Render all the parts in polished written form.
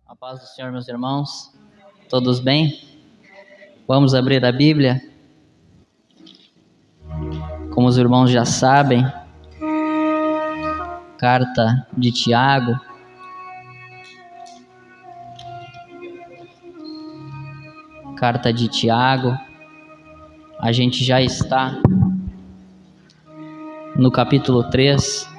A paz do Senhor, meus irmãos, todos bem? Vamos abrir a Bíblia. Como os irmãos já sabem, carta de Tiago. Carta de Tiago, a gente já está no capítulo 3.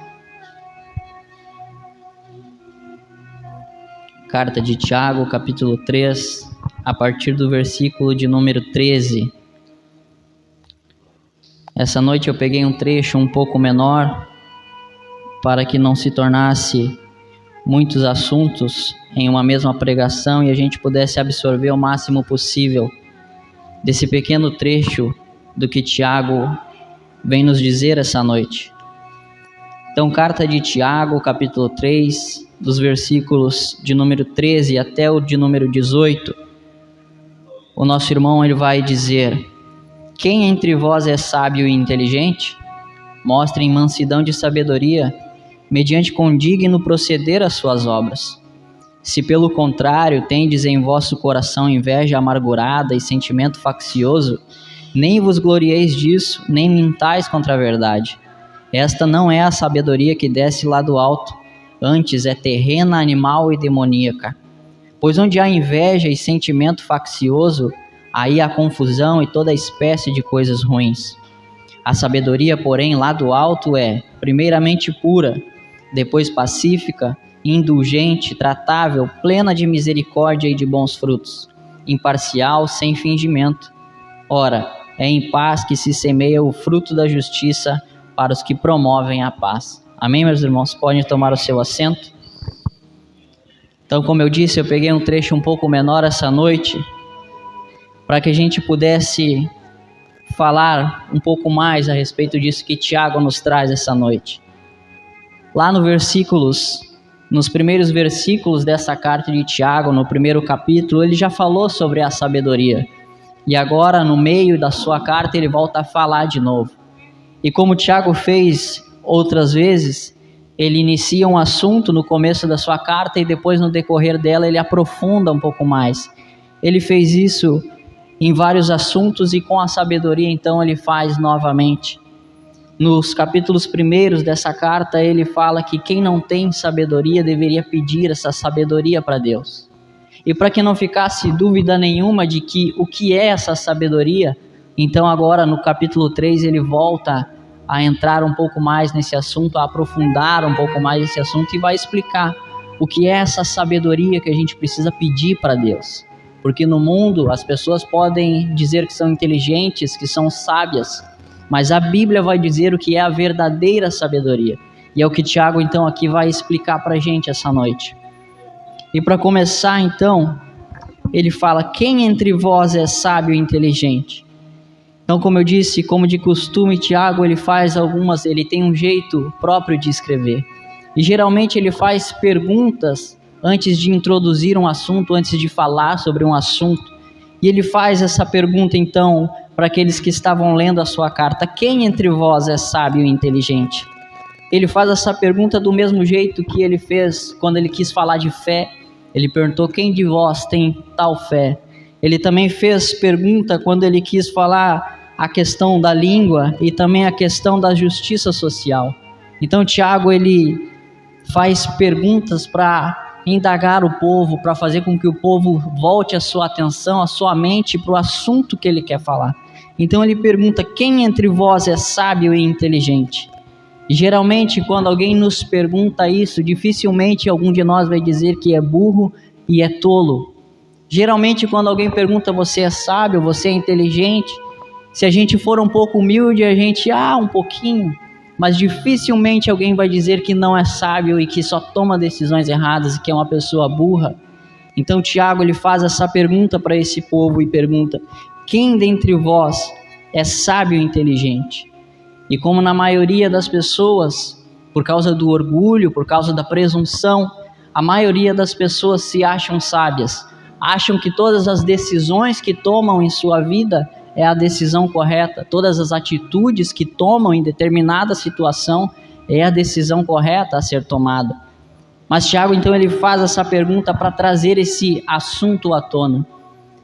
Carta de Tiago, capítulo 3, a partir do versículo de número 13. Essa noite eu peguei um trecho um pouco menor, para que não se tornasse muitos assuntos em uma mesma pregação e a gente pudesse absorver o máximo possível desse pequeno trecho do que Tiago vem nos dizer essa noite. Então, carta de Tiago, capítulo 3, dos versículos de número 13 até o de número 18, o nosso irmão ele vai dizer: quem entre vós é sábio e inteligente? Mostrem mansidão de sabedoria, mediante condigno proceder às suas obras. Se pelo contrário tendes em vosso coração inveja amargurada e sentimento faccioso, nem vos glorieis disso, nem mintais contra a verdade. Esta não é a sabedoria que desce lá do alto, antes é terrena, animal e demoníaca. Pois onde há inveja e sentimento faccioso, aí há confusão e toda espécie de coisas ruins. A sabedoria, porém, lá do alto é, primeiramente, pura, depois pacífica, indulgente, tratável, plena de misericórdia e de bons frutos, imparcial, sem fingimento. Ora, é em paz que se semeia o fruto da justiça para os que promovem a paz. Amém, meus irmãos? Podem tomar o seu assento. Então, como eu disse, eu peguei um trecho um pouco menor essa noite, para que a gente pudesse falar um pouco mais a respeito disso que Tiago nos traz essa noite. Lá nos primeiros versículos dessa carta de Tiago, no primeiro capítulo, ele já falou sobre a sabedoria. E agora, no meio da sua carta, ele volta a falar de novo. E como Tiago fez outras vezes, ele inicia um assunto no começo da sua carta e depois, no decorrer dela, ele aprofunda um pouco mais. Ele fez isso em vários assuntos e com a sabedoria, então, ele faz novamente. Nos capítulos primeiros dessa carta, ele fala que quem não tem sabedoria deveria pedir essa sabedoria para Deus. E para que não ficasse dúvida nenhuma de que o que é essa sabedoria, então agora no capítulo 3 ele volta a entrar um pouco mais nesse assunto, a aprofundar um pouco mais esse assunto e vai explicar o que é essa sabedoria que a gente precisa pedir para Deus. Porque no mundo as pessoas podem dizer que são inteligentes, que são sábias, mas a Bíblia vai dizer o que é a verdadeira sabedoria. E é o que Tiago então aqui vai explicar para a gente essa noite. E para começar então, ele fala: quem entre vós é sábio e inteligente? Então, como eu disse, como de costume, Tiago ele tem um jeito próprio de escrever. E geralmente ele faz perguntas antes de introduzir um assunto, antes de falar sobre um assunto. E ele faz essa pergunta então para aqueles que estavam lendo a sua carta: quem entre vós é sábio e inteligente? Ele faz essa pergunta do mesmo jeito que ele fez quando ele quis falar de fé. Ele perguntou: quem de vós tem tal fé? Ele também fez pergunta quando ele quis falar a questão da língua e também a questão da justiça social. Então Tiago ele faz perguntas para indagar o povo, para fazer com que o povo volte a sua atenção, a sua mente para o assunto que ele quer falar. Então ele pergunta: quem entre vós é sábio e inteligente? E geralmente quando alguém nos pergunta isso, dificilmente algum de nós vai dizer que é burro e é tolo. Geralmente quando alguém pergunta: você é sábio, você é inteligente? Se a gente for um pouco humilde, a gente, um pouquinho. Mas dificilmente alguém vai dizer que não é sábio e que só toma decisões erradas e que é uma pessoa burra. Então Tiago ele faz essa pergunta para esse povo e pergunta: quem dentre vós é sábio e inteligente? E como na maioria das pessoas, por causa do orgulho, por causa da presunção, a maioria das pessoas se acham sábias. Acham que todas as decisões que tomam em sua vida é a decisão correta. Todas as atitudes que tomam em determinada situação é a decisão correta a ser tomada. Mas Tiago, então, ele faz essa pergunta para trazer esse assunto à tona.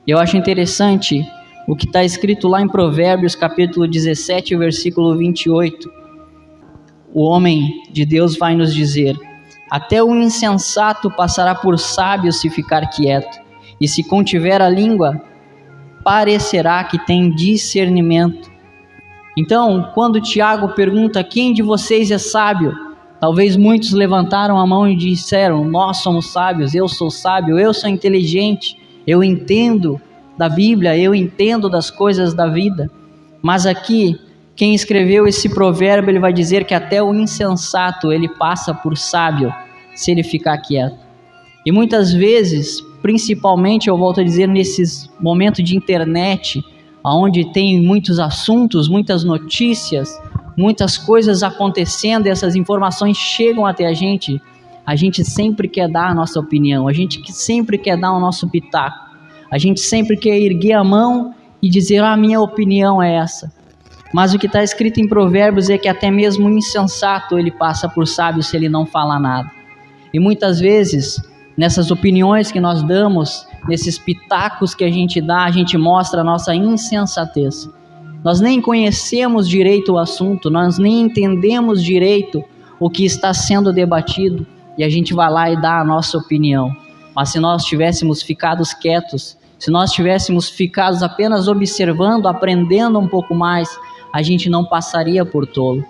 Eu acho interessante o que está escrito lá em Provérbios, capítulo 17, versículo 28. O homem de Deus vai nos dizer: até o insensato passará por sábio se ficar quieto, e se contiver a língua, parecerá que tem discernimento. Então, quando Tiago pergunta quem de vocês é sábio, talvez muitos levantaram a mão e disseram: nós somos sábios, eu sou sábio, eu sou inteligente, eu entendo da Bíblia, eu entendo das coisas da vida. Mas aqui, quem escreveu esse provérbio, ele vai dizer que até o insensato ele passa por sábio se ele ficar quieto. E muitas vezes, principalmente, eu volto a dizer, nesses momentos de internet, onde tem muitos assuntos, muitas notícias, muitas coisas acontecendo, e essas informações chegam até a gente sempre quer dar a nossa opinião, a gente sempre quer dar o nosso pitaco, a gente sempre quer erguer a mão e dizer: a minha opinião é essa. Mas o que está escrito em Provérbios é que até mesmo o insensato ele passa por sábio se ele não fala nada. E muitas vezes, nessas opiniões que nós damos, nesses pitacos que a gente dá, a gente mostra a nossa insensatez. Nós nem conhecemos direito o assunto, nós nem entendemos direito o que está sendo debatido, e a gente vai lá e dá a nossa opinião. Mas se nós tivéssemos ficado quietos, se nós tivéssemos ficado apenas observando, aprendendo um pouco mais, a gente não passaria por tolo.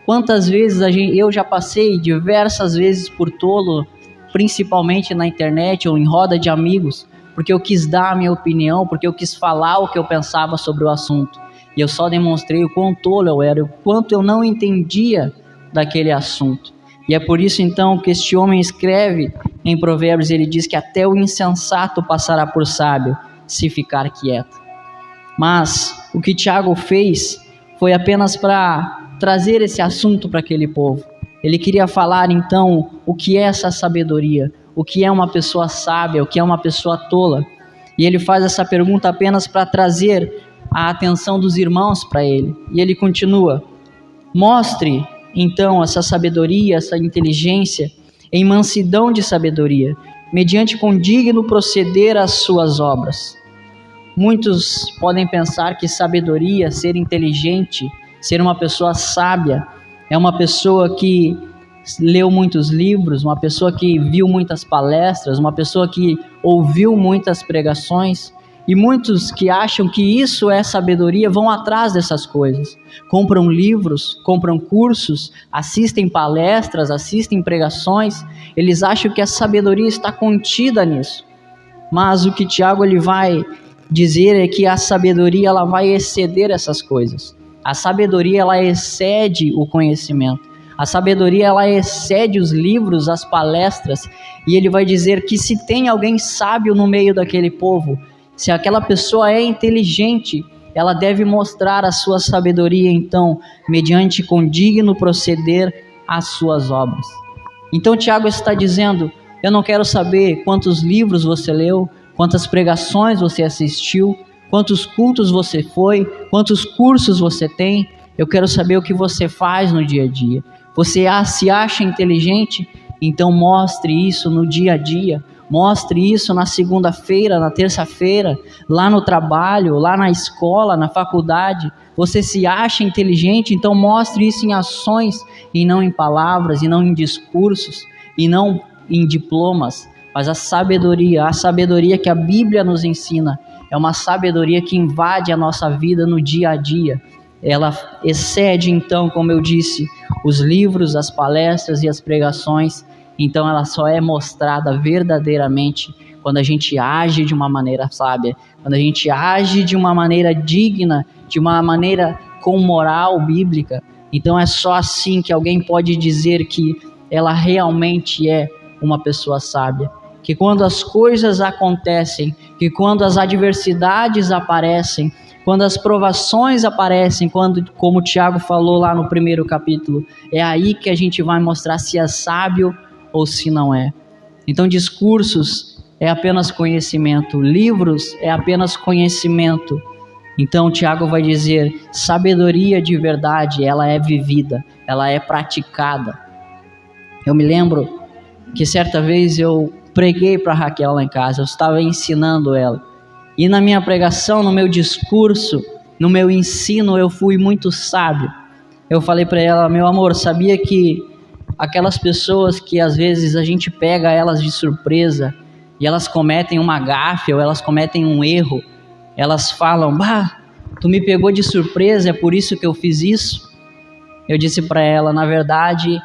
Quantas vezes eu já passei diversas vezes por tolo, principalmente na internet ou em roda de amigos, porque eu quis dar a minha opinião, porque eu quis falar o que eu pensava sobre o assunto. E eu só demonstrei o quão tolo eu era, o quanto eu não entendia daquele assunto. E é por isso então que este homem escreve em Provérbios, ele diz que até o insensato passará por sábio se ficar quieto. Mas o que Tiago fez foi apenas para trazer esse assunto para aquele povo. Ele queria falar então o que é essa sabedoria, o que é uma pessoa sábia, o que é uma pessoa tola. E ele faz essa pergunta apenas para trazer a atenção dos irmãos para ele. E ele continua: mostre então essa sabedoria, essa inteligência em mansidão de sabedoria, mediante condigno proceder às suas obras. Muitos podem pensar que sabedoria, ser inteligente, ser uma pessoa sábia, é uma pessoa que leu muitos livros, uma pessoa que viu muitas palestras, uma pessoa que ouviu muitas pregações. E muitos que acham que isso é sabedoria vão atrás dessas coisas. Compram livros, compram cursos, assistem palestras, assistem pregações. Eles acham que a sabedoria está contida nisso. Mas o que Tiago ele vai dizer é que a sabedoria ela vai exceder essas coisas. A sabedoria ela excede o conhecimento. A sabedoria ela excede os livros, as palestras. E ele vai dizer que se tem alguém sábio no meio daquele povo, se aquela pessoa é inteligente, ela deve mostrar a sua sabedoria, então, mediante condigno proceder às suas obras. Então, Tiago está dizendo: eu não quero saber quantos livros você leu, quantas pregações você assistiu, quantos cultos você foi, quantos cursos você tem. Eu quero saber o que você faz no dia a dia. Você se acha inteligente? Então mostre isso no dia a dia. Mostre isso na segunda-feira, na terça-feira, lá no trabalho, lá na escola, na faculdade. Você se acha inteligente? Então mostre isso em ações e não em palavras, e não em discursos, e não em diplomas. Mas a sabedoria que a Bíblia nos ensina, é uma sabedoria que invade a nossa vida no dia a dia. Ela excede então, como eu disse, os livros, as palestras e as pregações. Então ela só é mostrada verdadeiramente quando a gente age de uma maneira sábia, quando a gente age de uma maneira digna, de uma maneira com moral bíblica. Então é só assim que alguém pode dizer que ela realmente é uma pessoa sábia. Que quando as coisas acontecem, que quando as adversidades aparecem, quando as provações aparecem, como o Tiago falou lá no primeiro capítulo, é aí que a gente vai mostrar se é sábio ou se não é. Então discursos é apenas conhecimento, livros é apenas conhecimento. Então Tiago vai dizer, sabedoria de verdade, ela é vivida, ela é praticada. Eu me lembro que certa vez eu preguei para Raquel lá em casa, eu estava ensinando ela. E na minha pregação, no meu discurso, no meu ensino, eu fui muito sábio. Eu falei para ela: meu amor, sabia que aquelas pessoas que às vezes a gente pega elas de surpresa e elas cometem uma gafe ou elas cometem um erro, elas falam: bah, tu me pegou de surpresa, é por isso que eu fiz isso? Eu disse para ela: na verdade,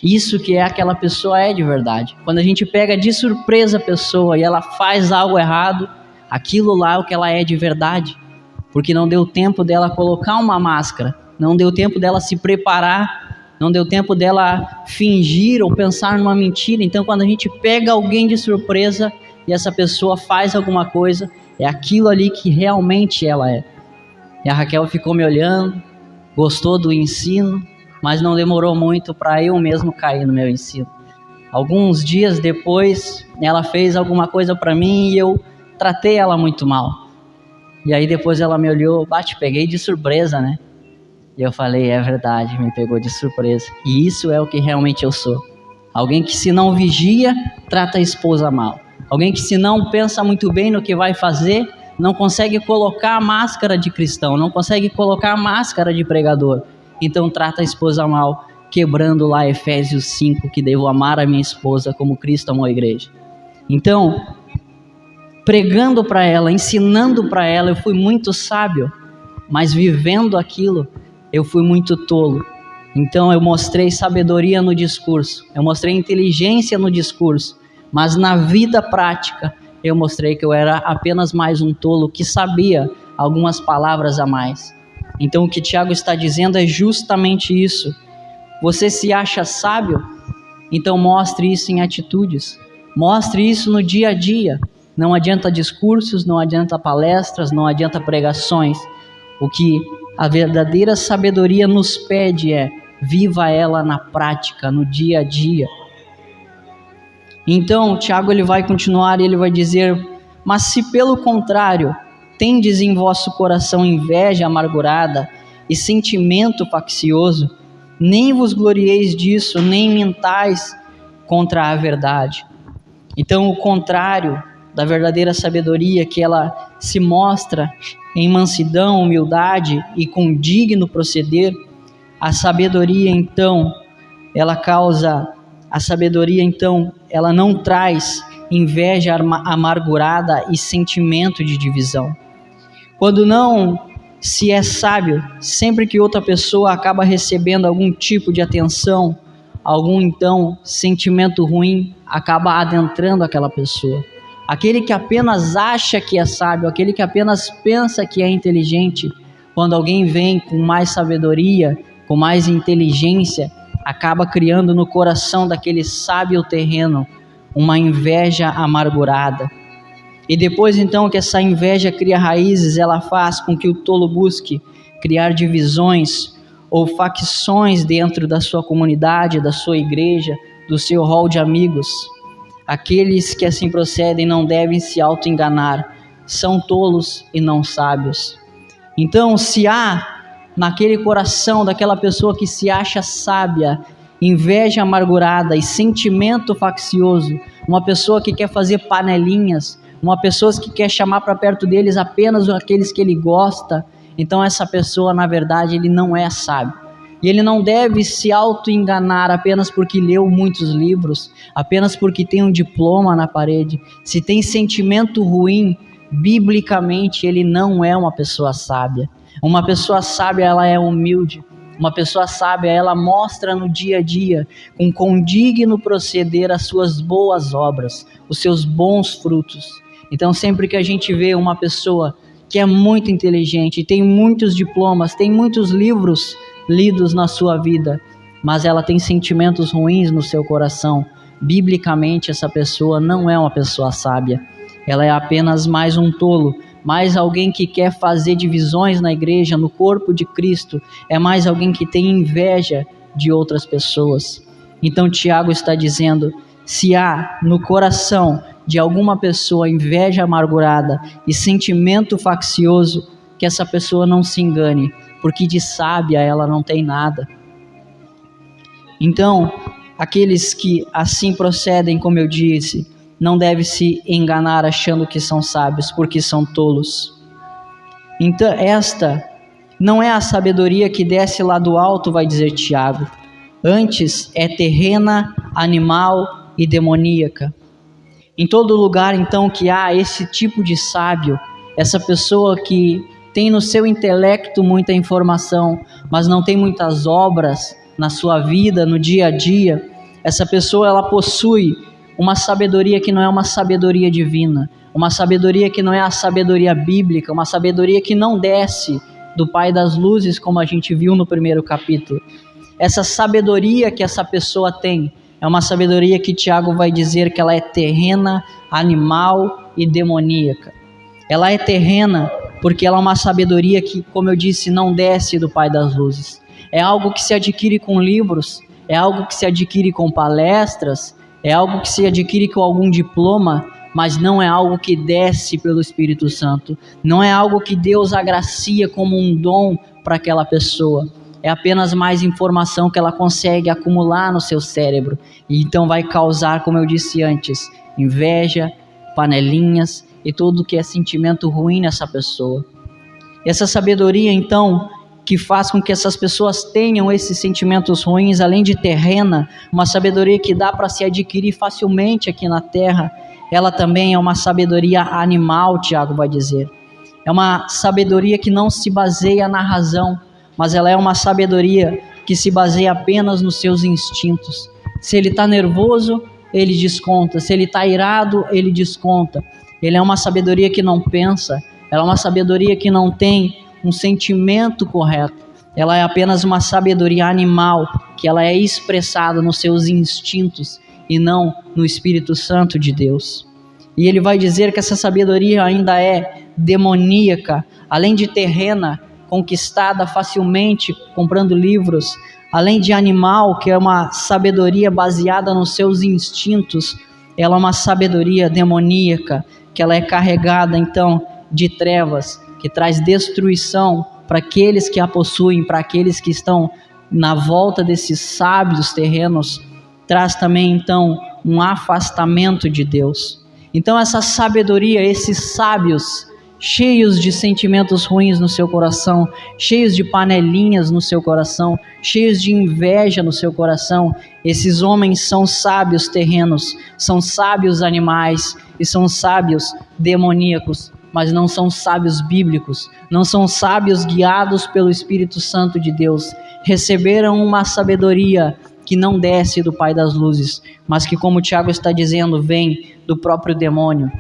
isso que é aquela pessoa é de verdade. Quando a gente pega de surpresa a pessoa e ela faz algo errado, aquilo lá é o que ela é de verdade, porque não deu tempo dela colocar uma máscara, não deu tempo dela se preparar, não deu tempo dela fingir ou pensar numa mentira. Então quando a gente pega alguém de surpresa e essa pessoa faz alguma coisa, é aquilo ali que realmente ela é. E a Raquel ficou me olhando, gostou do ensino, mas não demorou muito para eu mesmo cair no meu ensino. Alguns dias depois, ela fez alguma coisa para mim e eu tratei ela muito mal. E aí depois ela me olhou: te peguei de surpresa, né? E eu falei: é verdade, me pegou de surpresa. E isso é o que realmente eu sou. Alguém que se não vigia, trata a esposa mal. Alguém que se não pensa muito bem no que vai fazer, não consegue colocar a máscara de cristão, não consegue colocar a máscara de pregador. Então trata a esposa mal, quebrando lá Efésios 5, que devo amar a minha esposa como Cristo amou a igreja. Então, pregando para ela, ensinando para ela, eu fui muito sábio, mas vivendo aquilo, eu fui muito tolo. Então eu mostrei sabedoria no discurso, eu mostrei inteligência no discurso, mas na vida prática eu mostrei que eu era apenas mais um tolo que sabia algumas palavras a mais. Então o que Tiago está dizendo é justamente isso. Você se acha sábio? Então mostre isso em atitudes, mostre isso no dia a dia. Não adianta discursos, não adianta palestras, não adianta pregações. O que a verdadeira sabedoria nos pede é: viva ela na prática, no dia a dia. Então, Tiago ele vai continuar e ele vai dizer: mas se pelo contrário, tendes em vosso coração inveja amargurada e sentimento faccioso, nem vos glorieis disso, nem mintais contra a verdade. Então, o contrário da verdadeira sabedoria, que ela se mostra em mansidão, humildade e com digno proceder, a sabedoria então, ela não traz inveja amargurada e sentimento de divisão. Quando não se é sábio, sempre que outra pessoa acaba recebendo algum tipo de atenção, algum então sentimento ruim acaba adentrando aquela pessoa. Aquele que apenas acha que é sábio, aquele que apenas pensa que é inteligente, quando alguém vem com mais sabedoria, com mais inteligência, acaba criando no coração daquele sábio terreno uma inveja amargurada. E depois então que essa inveja cria raízes, ela faz com que o tolo busque criar divisões ou facções dentro da sua comunidade, da sua igreja, do seu hall de amigos. Aqueles que assim procedem não devem se auto-enganar, são tolos e não sábios. Então, se há naquele coração daquela pessoa que se acha sábia, inveja amargurada e sentimento faccioso, uma pessoa que quer fazer panelinhas, uma pessoa que quer chamar para perto deles apenas aqueles que ele gosta, então essa pessoa, na verdade, ele não é sábio. E ele não deve se auto-enganar apenas porque leu muitos livros, apenas porque tem um diploma na parede. Se tem sentimento ruim, biblicamente ele não é uma pessoa sábia. Uma pessoa sábia, ela é humilde. Uma pessoa sábia, ela mostra no dia a dia, com condigno proceder, as suas boas obras, os seus bons frutos. Então sempre que a gente vê uma pessoa que é muito inteligente, tem muitos diplomas, tem muitos livros lidos na sua vida, mas ela tem sentimentos ruins no seu coração, biblicamente essa pessoa não é uma pessoa sábia. Ela é apenas mais um tolo, mais alguém que quer fazer divisões na igreja, no corpo de Cristo, é mais alguém que tem inveja de outras pessoas. Então Tiago está dizendo: se há no coração de alguma pessoa inveja amargurada e sentimento faccioso, que essa pessoa não se engane, porque de sábia ela não tem nada. Então, aqueles que assim procedem, como eu disse, não devem se enganar achando que são sábios, porque são tolos. Então esta não é a sabedoria que desce lá do alto, vai dizer Tiago. Antes é terrena, animal e demoníaca. Em todo lugar, então, que há esse tipo de sábio, essa pessoa que tem no seu intelecto muita informação, mas não tem muitas obras na sua vida, no dia a dia, essa pessoa ela possui uma sabedoria que não é uma sabedoria divina, uma sabedoria que não é a sabedoria bíblica, uma sabedoria que não desce do Pai das Luzes, como a gente viu no primeiro capítulo. Essa sabedoria que essa pessoa tem é uma sabedoria que Tiago vai dizer que ela é terrena, animal e demoníaca. Ela é terrena porque ela é uma sabedoria que, como eu disse, não desce do Pai das Luzes. É algo que se adquire com livros, é algo que se adquire com palestras, é algo que se adquire com algum diploma, mas não é algo que desce pelo Espírito Santo. Não é algo que Deus agracia como um dom para aquela pessoa. É apenas mais informação que ela consegue acumular no seu cérebro. E então vai causar, como eu disse antes, inveja, panelinhas e tudo que é sentimento ruim nessa pessoa. Essa sabedoria, então, que faz com que essas pessoas tenham esses sentimentos ruins, além de terrena, uma sabedoria que dá para se adquirir facilmente aqui na terra, ela também é uma sabedoria animal, Tiago vai dizer. É uma sabedoria que não se baseia na razão, mas ela é uma sabedoria que se baseia apenas nos seus instintos. Se ele está nervoso, ele desconta. Se ele está irado, ele desconta. Ele é uma sabedoria que não pensa. Ela é uma sabedoria que não tem um sentimento correto. Ela é apenas uma sabedoria animal, que ela é expressada nos seus instintos e não no Espírito Santo de Deus. E ele vai dizer que essa sabedoria ainda é demoníaca, além de terrena, conquistada facilmente comprando livros, além de animal, que é uma sabedoria baseada nos seus instintos, ela é uma sabedoria demoníaca, que ela é carregada então de trevas, que traz destruição para aqueles que a possuem, para aqueles que estão na volta desses sábios terrenos, traz também então um afastamento de Deus. Então essa sabedoria, esses sábios cheios de sentimentos ruins no seu coração, cheios de panelinhas no seu coração, cheios de inveja no seu coração, esses homens são sábios terrenos, são sábios animais e são sábios demoníacos, mas não são sábios bíblicos, não são sábios guiados pelo Espírito Santo de Deus. Receberam uma sabedoria que não desce do Pai das Luzes, mas que, como o Tiago está dizendo, vem do próprio demônio.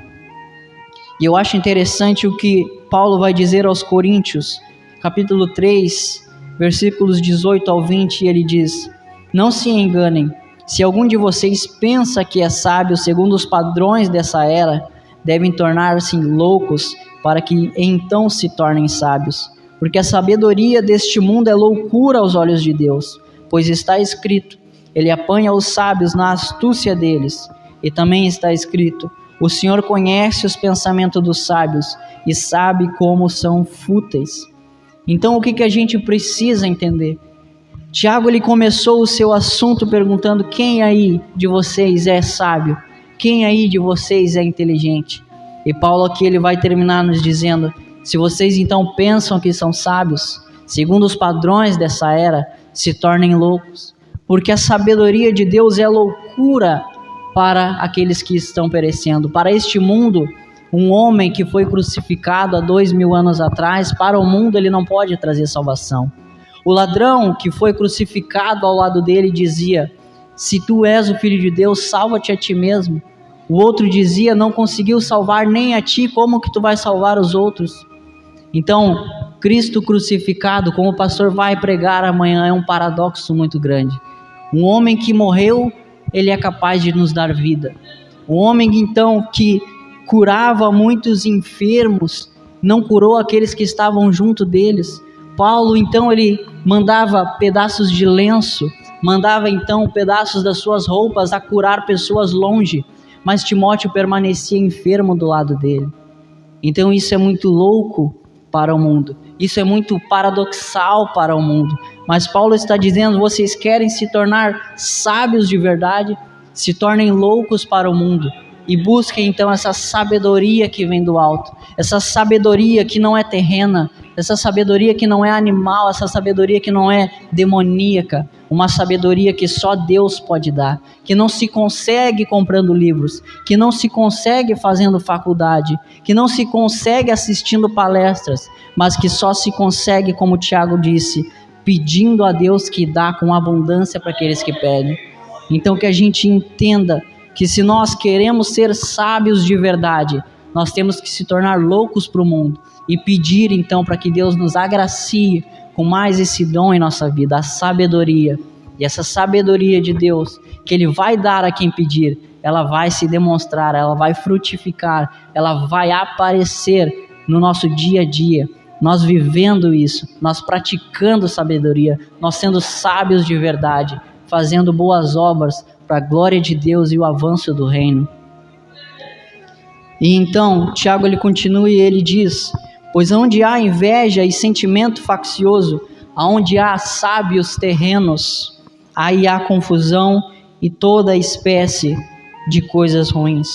E eu acho interessante o que Paulo vai dizer aos Coríntios, capítulo 3, versículos 18 ao 20, e ele diz: não se enganem, se algum de vocês pensa que é sábio segundo os padrões dessa era, devem tornar-se loucos para que então se tornem sábios. Porque a sabedoria deste mundo é loucura aos olhos de Deus, pois está escrito, ele apanha os sábios na astúcia deles. E também está escrito, o Senhor conhece os pensamentos dos sábios e sabe como são fúteis. Então o que a gente precisa entender? Tiago ele começou o seu assunto perguntando: quem aí de vocês é sábio? Quem aí de vocês é inteligente? E Paulo aqui ele vai terminar nos dizendo: se vocês então pensam que são sábios, segundo os padrões dessa era, se tornem loucos, porque a sabedoria de Deus é loucura para aqueles que estão perecendo. Para este mundo, um homem que foi crucificado há 2000 anos atrás, para o mundo ele não pode trazer salvação. O ladrão que foi crucificado ao lado dele dizia: se tu és o Filho de Deus, salva-te a ti mesmo. O outro dizia: não conseguiu salvar nem a ti, como que tu vai salvar os outros? Então, Cristo crucificado, como o pastor vai pregar amanhã, é um paradoxo muito grande. Um homem que morreu, ele é capaz de nos dar vida. O homem então que curava muitos enfermos, não curou aqueles que estavam junto deles. Paulo então ele mandava pedaços de lenço, mandava então pedaços das suas roupas a curar pessoas longe, mas Timóteo permanecia enfermo do lado dele. Então isso é muito louco para o mundo. Isso é muito paradoxal para o mundo. Mas Paulo está dizendo: vocês querem se tornar sábios de verdade? Se tornem loucos para o mundo e busquem então essa sabedoria que vem do alto, essa sabedoria que não é terrena, essa sabedoria que não é animal, essa sabedoria que não é demoníaca, uma sabedoria que só Deus pode dar, que não se consegue comprando livros, que não se consegue fazendo faculdade, que não se consegue assistindo palestras, mas que só se consegue, como Tiago disse, pedindo a Deus, que dá com abundância para aqueles que pedem. Então que a gente entenda que se nós queremos ser sábios de verdade, nós temos que se tornar loucos para o mundo e pedir então para que Deus nos agracie com mais esse dom em nossa vida, a sabedoria. E essa sabedoria de Deus, que Ele vai dar a quem pedir, ela vai se demonstrar, ela vai frutificar, ela vai aparecer no nosso dia a dia, nós vivendo isso, nós praticando sabedoria, nós sendo sábios de verdade, fazendo boas obras para a glória de Deus e o avanço do reino. E então, Tiago ele continua e ele diz: pois onde há inveja e sentimento faccioso, aonde há sábios terrenos, aí há confusão e toda espécie de coisas ruins.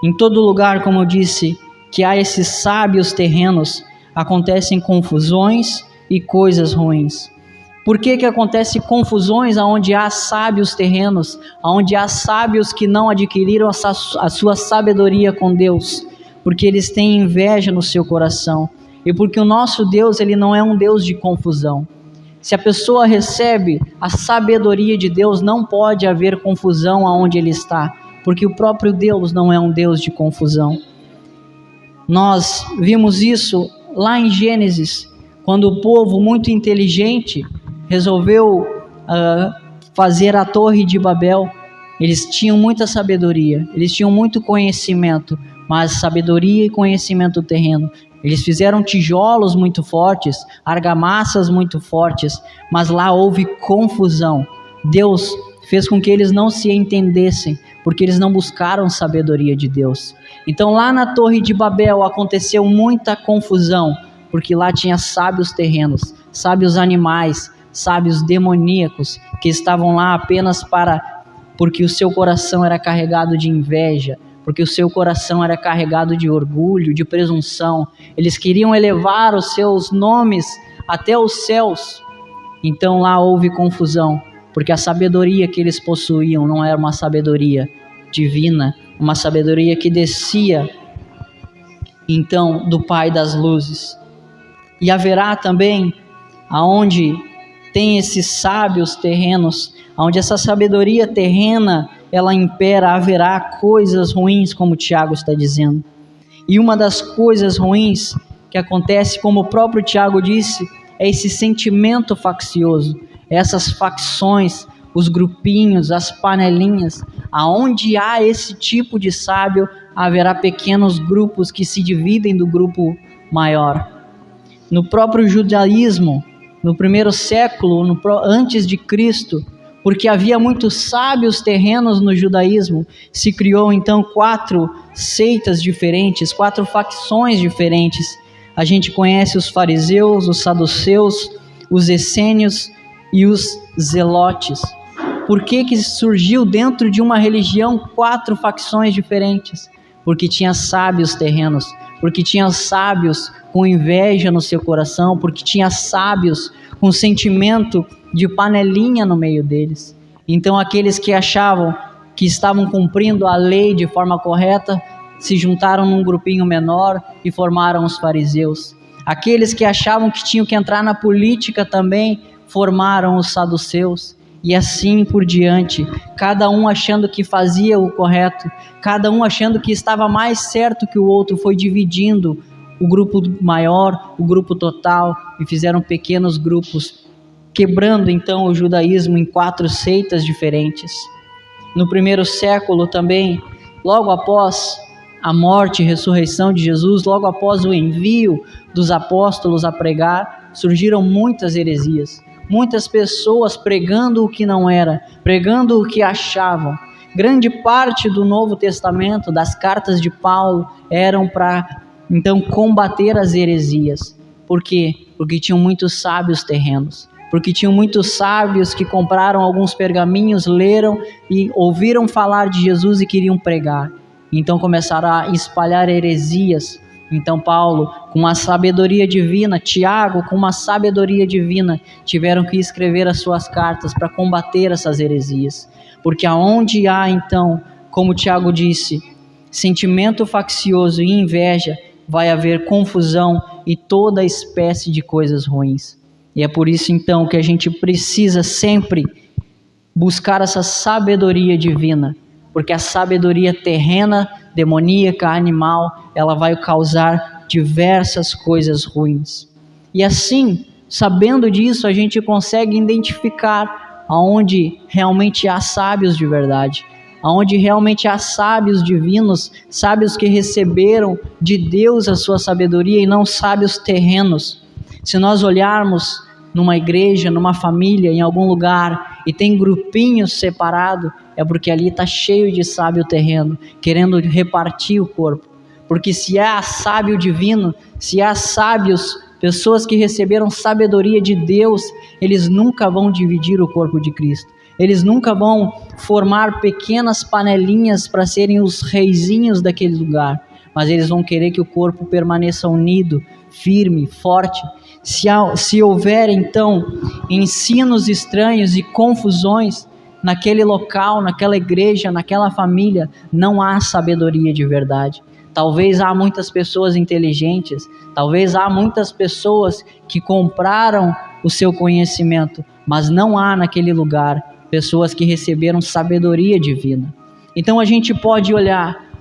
Em todo lugar, como eu disse, que há esses sábios terrenos, acontecem confusões e coisas ruins. Por que acontecem confusões aonde há sábios terrenos, aonde há sábios que não adquiriram a sua sabedoria com Deus? Porque eles têm inveja no seu coração. E porque o nosso Deus, ele não é um Deus de confusão. Se a pessoa recebe a sabedoria de Deus, não pode haver confusão aonde ele está, porque o próprio Deus não é um Deus de confusão. Nós vimos isso lá em Gênesis, quando o povo muito inteligente resolveu fazer a Torre de Babel. Eles tinham muita sabedoria, eles tinham muito conhecimento, mas sabedoria e conhecimento terreno. Eles fizeram tijolos muito fortes, argamassas muito fortes, mas lá houve confusão. Deus fez com que eles não se entendessem, porque eles não buscaram sabedoria de Deus. Então lá na Torre de Babel aconteceu muita confusão, porque lá tinha sábios terrenos, sábios animais, sábios demoníacos, que estavam lá apenas porque o seu coração era carregado de inveja, porque o seu coração era carregado de orgulho, de presunção. Eles queriam elevar os seus nomes até os céus. Então lá houve confusão, porque a sabedoria que eles possuíam não era uma sabedoria divina, uma sabedoria que descia então do Pai das luzes. E haverá também, aonde tem esses sábios terrenos, onde essa sabedoria terrena ela impera, haverá coisas ruins, como Tiago está dizendo. E uma das coisas ruins que acontece, como o próprio Tiago disse, é esse sentimento faccioso, essas facções, os grupinhos, as panelinhas. Aonde há esse tipo de sábio, haverá pequenos grupos que se dividem do grupo maior. No próprio judaísmo, no primeiro século, antes de Cristo, porque havia muitos sábios terrenos no judaísmo, se criou então 4 seitas diferentes, 4 facções diferentes. A gente conhece os fariseus, os saduceus, os essênios e os zelotes. Por que surgiu dentro de uma religião 4 facções diferentes? Porque tinha sábios terrenos, porque tinha sábios com inveja no seu coração, porque tinha sábios com sentimento de panelinha no meio deles. Então aqueles que achavam que estavam cumprindo a lei de forma correta, se juntaram num grupinho menor e formaram os fariseus. Aqueles que achavam que tinham que entrar na política também, formaram os saduceus. E assim por diante, cada um achando que fazia o correto, cada um achando que estava mais certo que o outro, foi dividindo o grupo maior, o grupo total, e fizeram pequenos grupos, quebrando então o judaísmo em 4 seitas diferentes. No primeiro século também, logo após a morte e ressurreição de Jesus, logo após o envio dos apóstolos a pregar, surgiram muitas heresias. Muitas pessoas pregando o que não era, pregando o que achavam. Grande parte do Novo Testamento, das cartas de Paulo, eram para então combater as heresias. Por quê? Porque tinham muitos sábios terrenos. Porque tinham muitos sábios que compraram alguns pergaminhos, leram e ouviram falar de Jesus e queriam pregar. Então começaram a espalhar heresias. Então Paulo, com uma sabedoria divina, Tiago, com uma sabedoria divina, tiveram que escrever as suas cartas para combater essas heresias. Porque aonde há então, como Tiago disse, sentimento faccioso e inveja, vai haver confusão e toda espécie de coisas ruins. E é por isso então que a gente precisa sempre buscar essa sabedoria divina, porque a sabedoria terrena, demoníaca, animal, ela vai causar diversas coisas ruins. E assim, sabendo disso, a gente consegue identificar aonde realmente há sábios de verdade, aonde realmente há sábios divinos, sábios que receberam de Deus a sua sabedoria e não sábios terrenos. Se nós olharmos numa igreja, numa família, em algum lugar, e tem grupinhos separados, é porque ali está cheio de sábio terreno, querendo repartir o corpo. Porque se há sábio divino, se há sábios, pessoas que receberam sabedoria de Deus, eles nunca vão dividir o corpo de Cristo. Eles nunca vão formar pequenas panelinhas para serem os reizinhos daquele lugar, mas eles vão querer que o corpo permaneça unido, firme, forte. Se houver então ensinos estranhos e confusões naquele local, naquela igreja, naquela família, não há sabedoria de verdade. Talvez há muitas pessoas inteligentes, talvez há muitas pessoas que compraram o seu conhecimento, mas não há naquele lugar pessoas que receberam sabedoria divina. Então a gente pode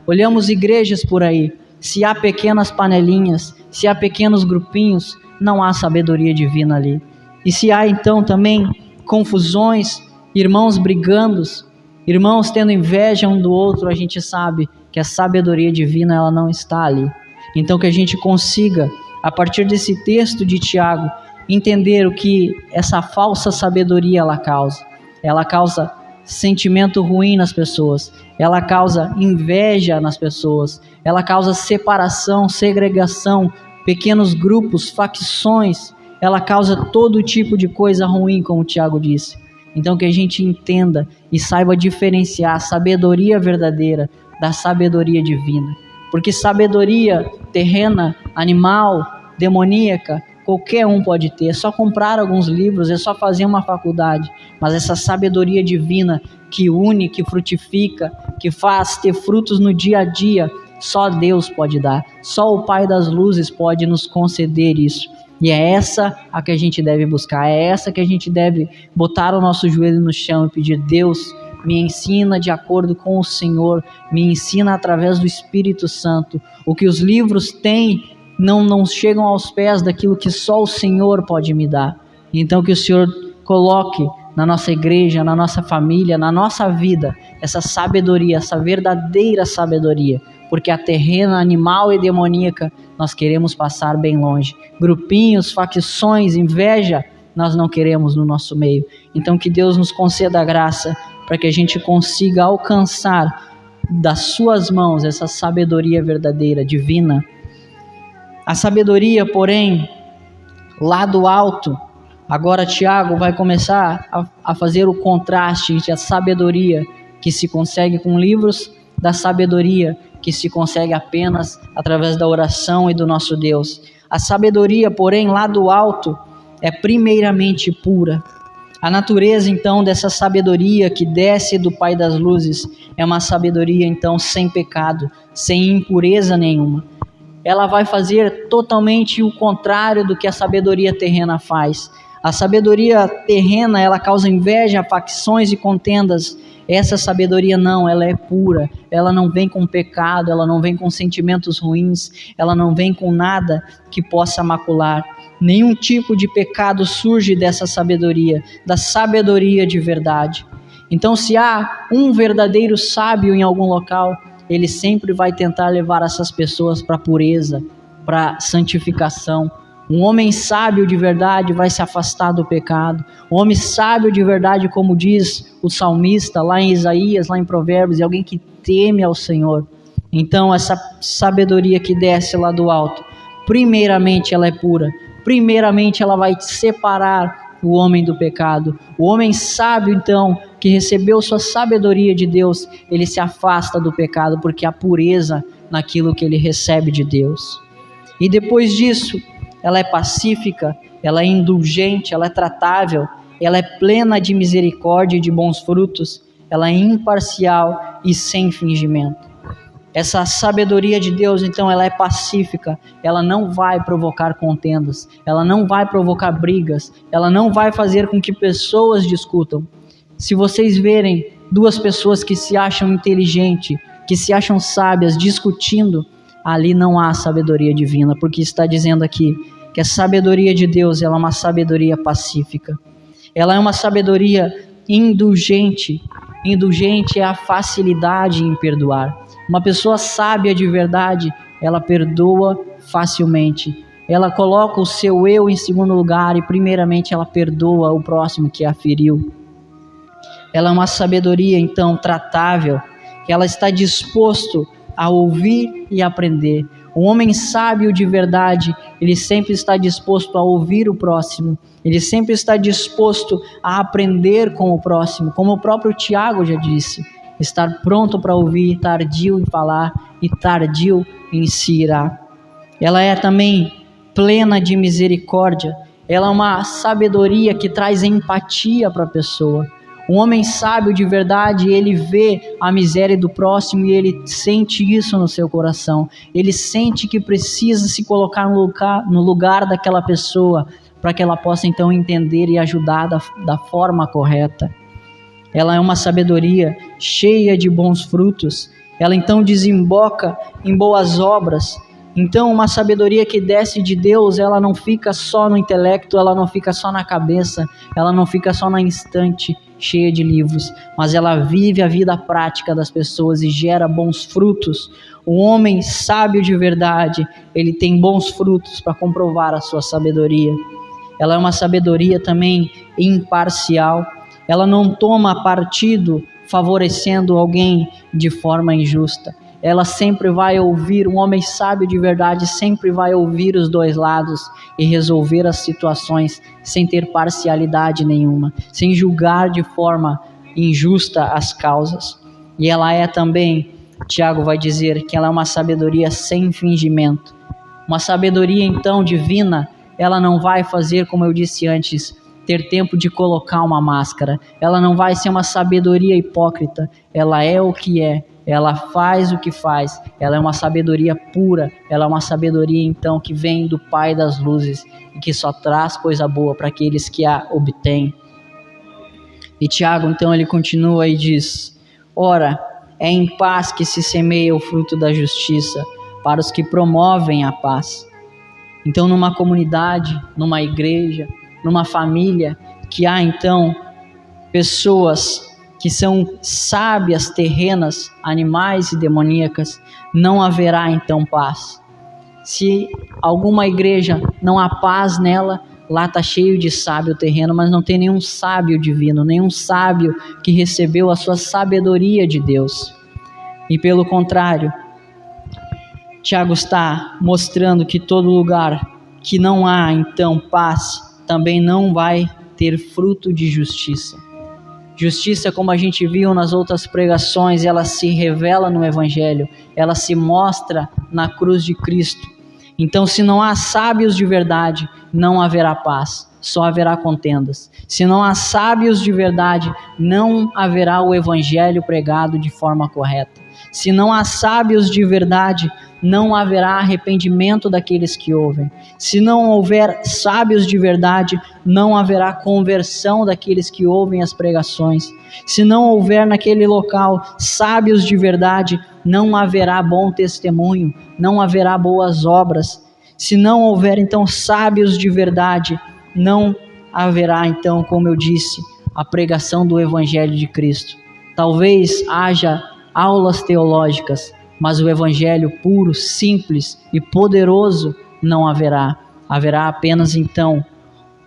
olhamos igrejas por aí, se há pequenas panelinhas, se há pequenos grupinhos, não há sabedoria divina ali. E se há então também confusões, irmãos brigando, irmãos tendo inveja um do outro, a gente sabe que a sabedoria divina ela não está ali. Então que a gente consiga, a partir desse texto de Tiago, entender o que essa falsa sabedoria ela causa. Ela causa sentimento ruim nas pessoas, ela causa inveja nas pessoas, ela causa separação, segregação, pequenos grupos, facções, ela causa todo tipo de coisa ruim, como o Tiago disse. Então que a gente entenda e saiba diferenciar a sabedoria verdadeira da sabedoria divina, porque sabedoria terrena, animal, demoníaca, qualquer um pode ter, é só comprar alguns livros, é só fazer uma faculdade, mas essa sabedoria divina que une, que frutifica, que faz ter frutos no dia a dia, só Deus pode dar, só o Pai das Luzes pode nos conceder isso. E é essa a que a gente deve buscar, é essa que a gente deve botar o nosso joelho no chão e pedir: Deus, me ensina de acordo com o Senhor, me ensina através do Espírito Santo. O que os livros têm não chegam aos pés daquilo que só o Senhor pode me dar. Então que o Senhor coloque na nossa igreja, na nossa família, na nossa vida, essa sabedoria, essa verdadeira sabedoria, porque a terrena, animal e demoníaca, nós queremos passar bem longe. Grupinhos, facções, inveja, nós não queremos no nosso meio. Então que Deus nos conceda a graça para que a gente consiga alcançar das suas mãos essa sabedoria verdadeira, divina. A sabedoria, porém, lá do alto, agora Tiago vai começar a fazer o contraste entre a sabedoria que se consegue com livros, da sabedoria que se consegue apenas através da oração e do nosso Deus. A sabedoria, porém, lá do alto, é primeiramente pura. A natureza, então, dessa sabedoria que desce do Pai das Luzes é uma sabedoria, então, sem pecado, sem impureza nenhuma. Ela vai fazer totalmente o contrário do que a sabedoria terrena faz. A sabedoria terrena, ela causa inveja, facções e contendas. Essa sabedoria não, ela é pura, ela não vem com pecado, ela não vem com sentimentos ruins, ela não vem com nada que possa macular. Nenhum tipo de pecado surge dessa sabedoria, da sabedoria de verdade. Então, se há um verdadeiro sábio em algum local, ele sempre vai tentar levar essas pessoas para a pureza, para a santificação. Um homem sábio de verdade vai se afastar do pecado. Um homem sábio de verdade, como diz o salmista lá em Isaías, lá em Provérbios, é alguém que teme ao Senhor. Então essa sabedoria que desce lá do alto, primeiramente ela é pura, primeiramente ela vai separar o homem do pecado. O homem sábio, então, que recebeu sua sabedoria de Deus, ele se afasta do pecado, porque há pureza naquilo que ele recebe de Deus. E depois disso, ela é pacífica, ela é indulgente, ela é tratável, ela é plena de misericórdia e de bons frutos, ela é imparcial e sem fingimento. Essa sabedoria de Deus, então, ela é pacífica, ela não vai provocar contendas, ela não vai provocar brigas, ela não vai fazer com que pessoas discutam. Se vocês verem duas pessoas que se acham inteligentes, que se acham sábias, discutindo, ali não há sabedoria divina, porque está dizendo aqui que a sabedoria de Deus, ela é uma sabedoria pacífica, ela é uma sabedoria indulgente. Indulgente é a facilidade em perdoar. Uma pessoa sábia de verdade, ela perdoa facilmente. Ela coloca o seu eu em segundo lugar e primeiramente ela perdoa o próximo que a feriu. Ela é uma sabedoria, então, tratável, que ela está disposto a ouvir e aprender. O homem sábio de verdade, ele sempre está disposto a ouvir o próximo, ele sempre está disposto a aprender com o próximo, como o próprio Tiago já disse, estar pronto para ouvir, tardio em falar e tardio em se irar. Ela é também plena de misericórdia, ela é uma sabedoria que traz empatia para a pessoa. Um homem sábio de verdade, ele vê a miséria do próximo e ele sente isso no seu coração. Ele sente que precisa se colocar no lugar daquela pessoa para que ela possa então entender e ajudar da forma correta. Ela é uma sabedoria cheia de bons frutos. Ela então desemboca em boas obras. Então, uma sabedoria que desce de Deus, ela não fica só no intelecto, ela não fica só na cabeça, ela não fica só na estante cheia de livros, mas ela vive a vida prática das pessoas e gera bons frutos. O homem sábio de verdade, ele tem bons frutos para comprovar a sua sabedoria. Ela é uma sabedoria também imparcial. Ela não toma partido favorecendo alguém de forma injusta. Ela sempre vai ouvir, um homem sábio de verdade sempre vai ouvir os dois lados e resolver as situações sem ter parcialidade nenhuma, sem julgar de forma injusta as causas. E ela é também, Tiago vai dizer, que ela é uma sabedoria sem fingimento. Uma sabedoria então divina, ela não vai fazer, como eu disse antes, ter tempo de colocar uma máscara. Ela não vai ser uma sabedoria hipócrita, ela é o que é. Ela faz o que faz, ela é uma sabedoria pura, ela é uma sabedoria então que vem do Pai das luzes e que só traz coisa boa para aqueles que a obtêm. E Tiago então ele continua e diz: ora, é em paz que se semeia o fruto da justiça para os que promovem a paz. Então numa comunidade, numa igreja, numa família que há então pessoas que são sábias terrenas, animais e demoníacas, não haverá então paz. Se alguma igreja não há paz nela, lá está cheio de sábio terreno, mas não tem nenhum sábio divino, nenhum sábio que recebeu a sua sabedoria de Deus. E pelo contrário, Tiago está mostrando que todo lugar que não há então paz, também não vai ter fruto de justiça. Justiça, como a gente viu nas outras pregações, ela se revela no Evangelho, ela se mostra na cruz de Cristo. Então, se não há sábios de verdade, não haverá paz, só haverá contendas. Se não há sábios de verdade, não haverá o Evangelho pregado de forma correta. Se não há sábios de verdade, não haverá arrependimento daqueles que ouvem. Se não houver sábios de verdade, não haverá conversão daqueles que ouvem as pregações. Se não houver naquele local sábios de verdade, não haverá bom testemunho, não haverá boas obras. Se não houver então sábios de verdade, não haverá então, como eu disse, a pregação do Evangelho de Cristo. Talvez haja aulas teológicas, mas o Evangelho puro, simples e poderoso não haverá. Haverá apenas então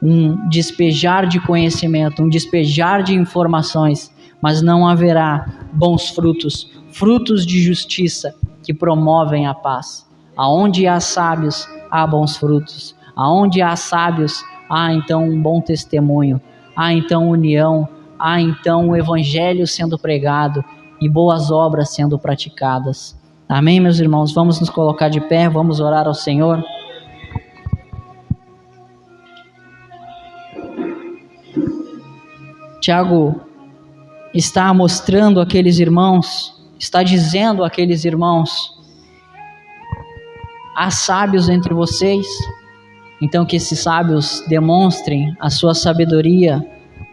um despejar de conhecimento, um despejar de informações, mas não haverá bons frutos, frutos de justiça que promovem a paz. Aonde há sábios, há bons frutos. Aonde há sábios, há então um bom testemunho, há então união, há então o evangelho sendo pregado e boas obras sendo praticadas. Amém, meus irmãos? Vamos nos colocar de pé, vamos orar ao Senhor. Tiago está mostrando àqueles irmãos, está dizendo àqueles irmãos: há sábios entre vocês, então que esses sábios demonstrem a sua sabedoria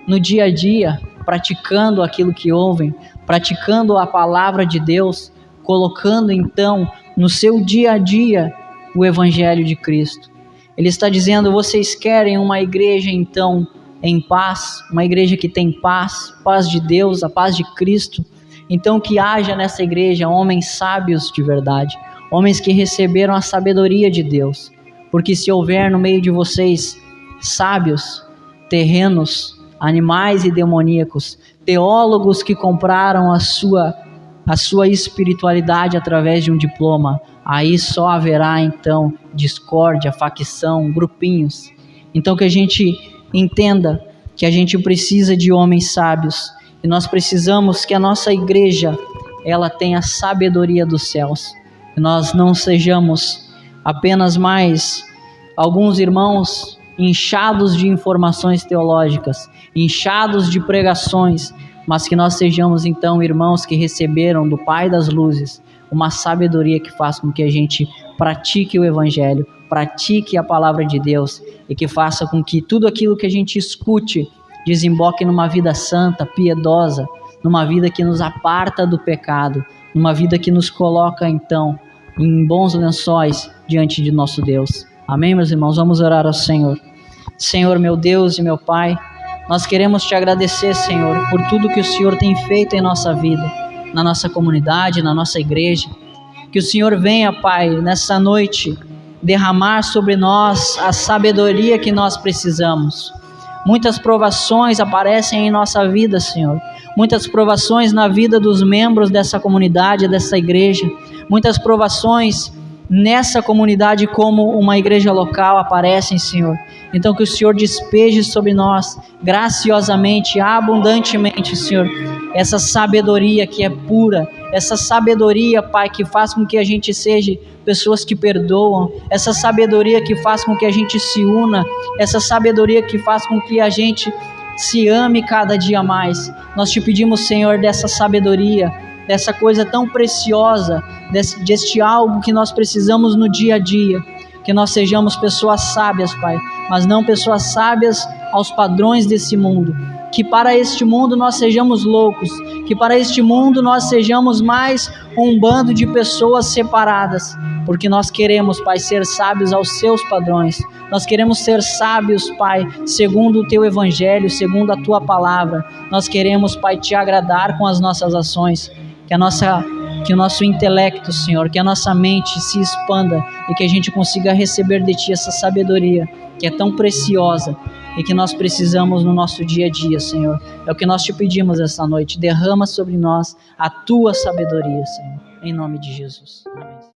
no dia a dia, praticando aquilo que ouvem, praticando a palavra de Deus, colocando então no seu dia a dia o evangelho de Cristo. Ele está dizendo: vocês querem uma igreja então em paz, uma igreja que tem paz, paz de Deus, a paz de Cristo. Então que haja nessa igreja homens sábios de verdade, homens que receberam a sabedoria de Deus, porque se houver no meio de vocês sábios, terrenos, animais e demoníacos, teólogos que compraram a sua espiritualidade através de um diploma, aí só haverá então discórdia, facção, grupinhos. Então que a gente entenda que a gente precisa de homens sábios, e nós precisamos que a nossa igreja ela tenha a sabedoria dos céus, que nós não sejamos apenas mais alguns irmãos inchados de informações teológicas, inchados de pregações, mas que nós sejamos então irmãos que receberam do Pai das luzes uma sabedoria que faça com que a gente pratique o evangelho, pratique a palavra de Deus e que faça com que tudo aquilo que a gente escute desemboque numa vida santa, piedosa, numa vida que nos aparta do pecado, numa vida que nos coloca então em bons lençóis diante de nosso Deus. Amém, meus irmãos? Vamos orar ao Senhor. Senhor, meu Deus e meu Pai, nós queremos te agradecer, Senhor, por tudo que o Senhor tem feito em nossa vida, na nossa comunidade, na nossa igreja. Que o Senhor venha, Pai, nessa noite, derramar sobre nós a sabedoria que nós precisamos. Muitas provações aparecem em nossa vida, Senhor. Muitas provações na vida dos membros dessa comunidade, dessa igreja. Muitas provações nessa comunidade como uma igreja local aparecem, Senhor. Então que o Senhor despeje sobre nós, graciosamente, abundantemente, Senhor, essa sabedoria que é pura, essa sabedoria, Pai, que faz com que a gente seja pessoas que perdoam, essa sabedoria que faz com que a gente se una, essa sabedoria que faz com que a gente se ame cada dia mais. Nós te pedimos, Senhor, dessa sabedoria, dessa coisa tão preciosa, deste algo que nós precisamos no dia a dia, que nós sejamos pessoas sábias, Pai, mas não pessoas sábias aos padrões desse mundo, que para este mundo nós sejamos loucos, que para este mundo nós sejamos mais um bando de pessoas separadas, porque nós queremos, Pai, ser sábios aos seus padrões, nós queremos ser sábios, Pai, segundo o Teu Evangelho, segundo a Tua Palavra, nós queremos, Pai, Te agradar com as nossas ações, que o nosso intelecto, Senhor, que a nossa mente se expanda e que a gente consiga receber de Ti essa sabedoria que é tão preciosa e que nós precisamos no nosso dia a dia, Senhor. É o que nós Te pedimos essa noite. Derrama sobre nós a Tua sabedoria, Senhor. Em nome de Jesus. Amém.